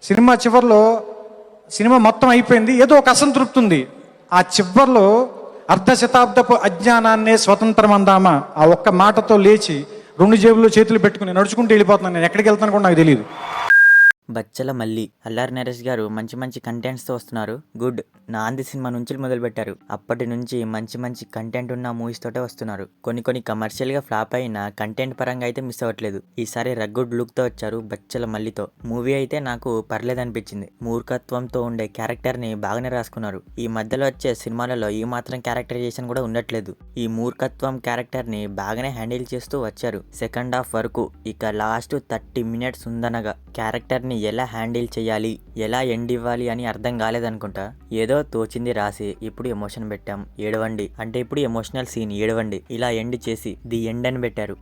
Cinema చివరిలో cinema మొత్తం అయిపోయింది, ఏదో ఒక అసంతృప్తి ఉంది. ఆ చివరిలో అర్ధ శతాబ్దపు అజ్ఞానాన్నే స్వతంత్రం అందామా ఆ ఒక్క మాటతో లేచి 2 జేబుల్లో చేతులు పెట్టుకుని నడుచుకుంటూ వెళ్ళిపోతున్నాను. నేను ఎక్కడికి వెళ్తాను కూడా నాకు తెలియదు. బచ్చల మల్లి అల్లారి నరేష్ గారు మంచి మంచి కంటెంట్స్తో వస్తున్నారు. గుడ్. నాంది సినిమా నుంచి మొదలుపెట్టారు. అప్పటి నుంచి మంచి మంచి కంటెంట్ ఉన్న మూవీస్ తోటే వస్తున్నారు. కొన్ని కమర్షియల్గా ఫ్లాప్ అయిన కంటెంట్ పరంగా అయితే మిస్ అవ్వట్లేదు. ఈసారి రగ్గుడ్ లుక్తో వచ్చారు బచ్చల మల్లితో. మూవీ అయితే నాకు పర్లేదనిపించింది. మూర్ఖత్వంతో ఉండే క్యారెక్టర్ని బాగానే రాసుకున్నారు. ఈ మధ్యలో వచ్చే సినిమాలలో ఈ మాత్రం క్యారెక్టరైజేషన్ కూడా ఉండట్లేదు. ఈ మూర్ఖత్వం క్యారెక్టర్ని బాగానే హ్యాండిల్ చేస్తూ వచ్చారు సెకండ్ హాఫ్ వరకు. ఇక లాస్ట్ 30 మినిట్స్ ఉందనగా క్యారెక్టర్ని ఎలా హ్యాండిల్ చేయాలి, ఎలా ఎండ్ ఇవ్వాలి అని అర్థం కాలేదనుకుంటా. ఏదో తోచింది రాసి ఇప్పుడు ఎమోషన్ పెట్టాం ఏడవండి అంటే ఇప్పుడు ఎమోషనల్ సీన్ ఏడవండి ఇలా ఎండ్ చేసి ది ఎండ్ అని పెట్టారు.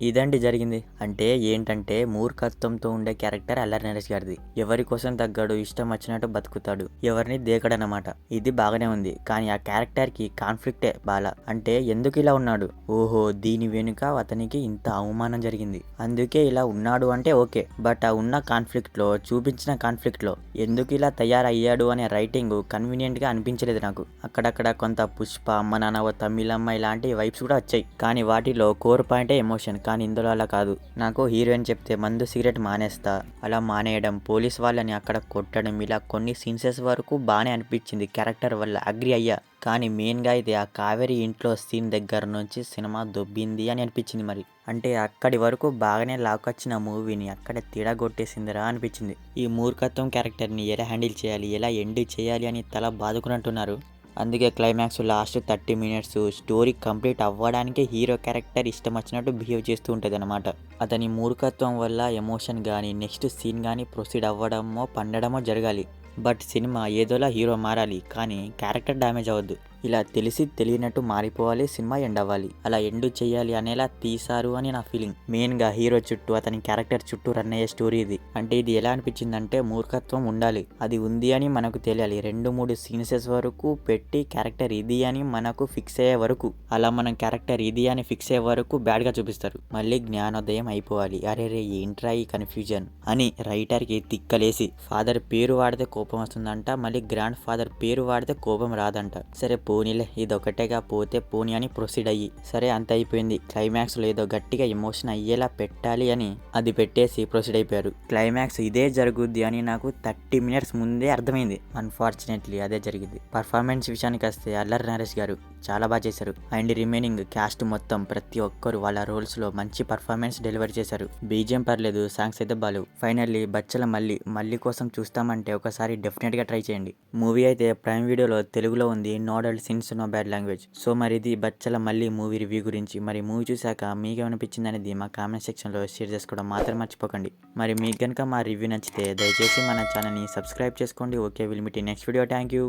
ఇదండి జరిగింది. అంటే ఏంటంటే మూర్ఖత్వంతో ఉండే క్యారెక్టర్ అల్లరి నరేష్ గారిది. ఎవరి కోసం తగ్గాడు, ఇష్టం వచ్చినట్టు బతుకుతాడు, ఎవరిని దేకడనమాట. ఇది బాగానే ఉంది. కానీ ఆ క్యారెక్టర్ కి కాన్ఫ్లిక్టే బాలా. అంటే ఎందుకు ఇలా ఉన్నాడు, ఓహో దీని వెనుక అతనికి ఇంత అవమానం జరిగింది అందుకే ఇలా ఉన్నాడు అంటే ఓకే. బట్ ఆ ఉన్న కాన్ఫ్లిక్ట్ లో చూపించిన కాన్ఫ్లిక్ట్ లో ఎందుకు ఇలా తయారయ్యాడు అనే రైటింగ్ కన్వీనియంట్ గా అనిపించలేదు నాకు. అక్కడక్కడ కొంత పుష్ప, అమ్మ నాన్న ఓ తమిళమ్మ ఇలాంటి వైబ్స్ కూడా వచ్చాయి. కానీ వాటిలో కోర్ పాయింటే ఎమోషన్. కానీ ఇందులో అలా కాదు. నాకు హీరోయిన్ చెప్తే మందు సిగరెట్ మానేస్తా అలా మానేయడం, పోలీస్ వాళ్ళని అక్కడ కొట్టడం, ఇలా కొన్ని సీన్సెస్ వరకు బాగానే అనిపించింది క్యారెక్టర్ వల్ల, అగ్రి అయ్యా. కానీ మెయిన్గా అయితే ఆ కావేరి ఇంట్లో సీన్ దగ్గర నుంచి సినిమా దొబ్బింది అని అనిపించింది. మరి అంటే అక్కడి వరకు బాగానే లాక్కొచ్చిన మూవీని అక్కడ తిడగొట్టేసిందిరా అనిపించింది. ఈ మూర్ఖత్వం క్యారెక్టర్ని ఎలా హ్యాండిల్ చేయాలి, ఎలా ఎండ్ చేయాలి అని తల బాదుకున్నట్టున్నారు. అందుకే climax last 30 minutes story complete అవ్వడానికి హీరో క్యారెక్టర్ ఇష్టం వచ్చినట్టు బిహేవ్ చేస్తూ ఉంటుంది అనమాట. అతని మూర్ఖత్వం వల్ల ఎమోషన్ కానీ నెక్స్ట్ సీన్ కానీ ప్రొసీడ్ అవ్వడమో పండడమో జరగాలి. బట్ సినిమా ఏదోలా హీరో మారాలి, కానీ క్యారెక్టర్ డ్యామేజ్ అవ్వద్దు. ఇలా తెలిసి తెలియనట్టు మారిపోవాలి, సినిమా ఎండ్ అవ్వాలి. అలా ఎండ్ చేయాలి అనేలా తీశారు అని నా ఫీలింగ్. మెయిన్గా హీరో చుట్టూ అతని క్యారెక్టర్ చుట్టూ రన్ అయ్యే స్టోరీ ఇది. అంటే ఇది ఎలా అనిపించిందంటే మూర్ఖత్వం ఉండాలి, అది ఉంది అని మనకు తెలియాలి. 2-3 సీన్సెస్ వరకు పెట్టి క్యారెక్టర్ ఇది అని మనకు ఫిక్స్ అయ్యే వరకు, అలా మనం క్యారెక్టర్ ఇది అని ఫిక్స్ అయ్యే వరకు బ్యాడ్గా చూపిస్తారు. మళ్ళీ జ్ఞానోదయం అయిపోవాలి, అరే ఏంట్రా ఈ కన్ఫ్యూజన్ అని రైటర్కి తిక్కలేసి ఫాదర్ పేరు వాడితే కోపం వస్తుందంట, మళ్ళీ గ్రాండ్ ఫాదర్ పేరు వాడితే కోపం రాదంట. సరే పోనీలే ఇదొకటేగా పోతే పోనీ అని ప్రొసీడ్ అయ్యి సరే అంత అయిపోయింది. క్లైమాక్స్లో ఏదో గట్టిగా ఎమోషన్ అయ్యేలా పెట్టాలి అని అది పెట్టేసి ప్రొసీడ్ అయిపోయారు. క్లైమాక్స్ ఇదే జరుగుద్ది అని నాకు 30 మినిట్స్ ముందే అర్థమైంది. అన్ఫార్చునేట్లీ అదే జరిగింది. పర్ఫార్మెన్స్ విషయానికి వస్తే అల్లరి నరేష్ గారు చాలా బాగా చేశారు. అండ్ రిమైనింగ్ క్యాస్ట్ మొత్తం ప్రతి ఒక్కరు వాళ్ళ రోల్స్లో మంచి పర్ఫార్మెన్స్ డెలివరీ చేశారు. బీజిఎం పర్లేదు, సాంగ్స్ అయితే బాలేవు. ఫైనల్లీ బచ్చల మల్లి కోసం చూస్తామంటే ఒకసారి డెఫినెట్గా ట్రై చేయండి. మూవీ అయితే ప్రైమ్ వీడియోలో తెలుగులో ఉంది. No adult scenes, no bad language. So మరి ఇది బచ్చల మల్లి మూవీ రివ్యూ గురించి. మరి మూవీ చూశాక మీకేమనిపించింది అనేది మా కామెంట్ సెక్షన్లో షేర్ చేసుకోవడం మాత్రం మర్చిపోకండి. మరి మీకు కనుక మా రివ్యూ నచ్చితే దయచేసి మన ఛానల్ని సబ్స్క్రైబ్ చేసుకోండి. Okay, will meet next video. Thank you.